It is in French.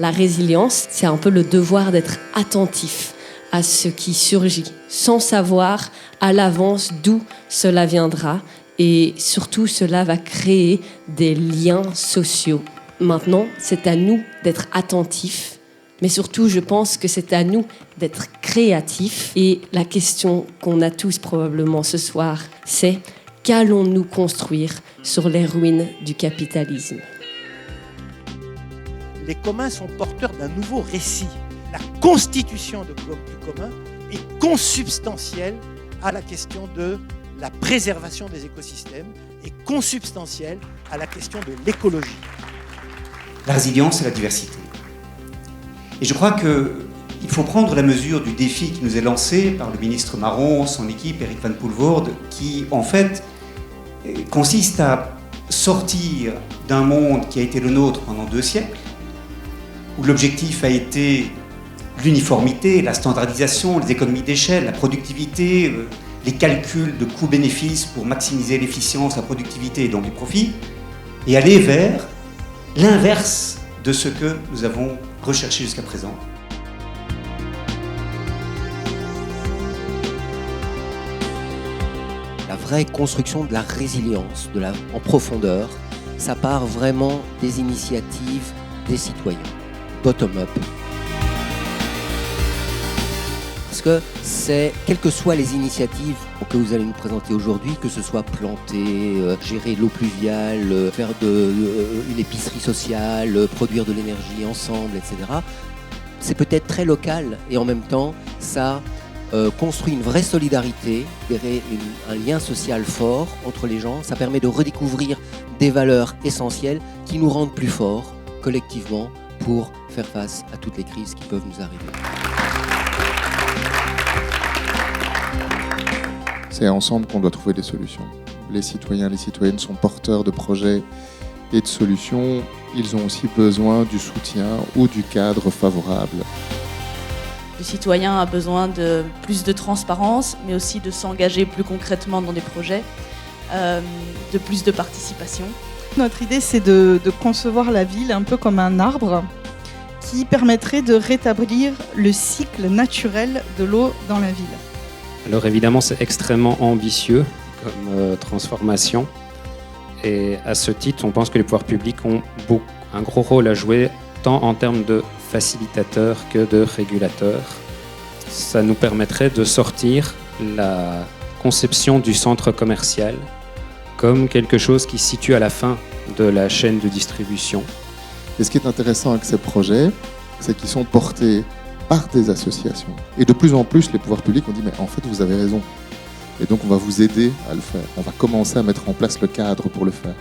La résilience, c'est un peu le devoir d'être attentif à ce qui surgit, sans savoir à l'avance d'où cela viendra. Et surtout, cela va créer des liens sociaux. Maintenant, c'est à nous d'être attentifs, mais surtout, je pense que c'est à nous d'être créatifs. Et la question qu'on a tous probablement ce soir, c'est qu'allons-nous construire sur les ruines du capitalisme ? Les communs sont porteurs d'un nouveau récit. La constitution du commun est consubstantielle à la question de la préservation des écosystèmes et consubstantielle à la question de l'écologie. La résilience et la diversité. Et je crois qu'il faut prendre la mesure du défi qui nous est lancé par le ministre Marron, son équipe, Eric Van Poelvoorde, qui en fait consiste à sortir d'un monde qui a été le nôtre pendant 2 siècles, où l'objectif a été l'uniformité, la standardisation, les économies d'échelle, la productivité, les calculs de coûts-bénéfices pour maximiser l'efficience, la productivité et donc les profits, et aller vers l'inverse de ce que nous avons recherché jusqu'à présent. La vraie construction de la résilience, en profondeur, ça part vraiment des initiatives des citoyens, bottom-up. Parce que c'est, quelles que soient les initiatives que vous allez nous présenter aujourd'hui, que ce soit planter, gérer l'eau pluviale, faire une épicerie sociale, produire de l'énergie ensemble, etc. C'est peut-être très local et en même temps, ça construit une vraie solidarité, un lien social fort entre les gens. Ça permet de redécouvrir des valeurs essentielles qui nous rendent plus forts collectivement pour faire face à toutes les crises qui peuvent nous arriver. C'est ensemble qu'on doit trouver des solutions. Les citoyens, les citoyennes sont porteurs de projets et de solutions. Ils ont aussi besoin du soutien ou du cadre favorable. Le citoyen a besoin de plus de transparence, mais aussi de s'engager plus concrètement dans des projets, de plus de participation. Notre idée, c'est de concevoir la ville un peu comme un arbre qui permettrait de rétablir le cycle naturel de l'eau dans la ville. Alors évidemment, c'est extrêmement ambitieux comme transformation. Et à ce titre, on pense que les pouvoirs publics ont un gros rôle à jouer, tant en termes de facilitateurs que de régulateurs. Ça nous permettrait de sortir la conception du centre commercial comme quelque chose qui se situe à la fin de la chaîne de distribution. Et ce qui est intéressant avec ces projets, c'est qu'ils sont portés par des associations. Et de plus en plus, les pouvoirs publics ont dit « mais en fait, vous avez raison ». Et donc, on va vous aider à le faire. On va commencer à mettre en place le cadre pour le faire.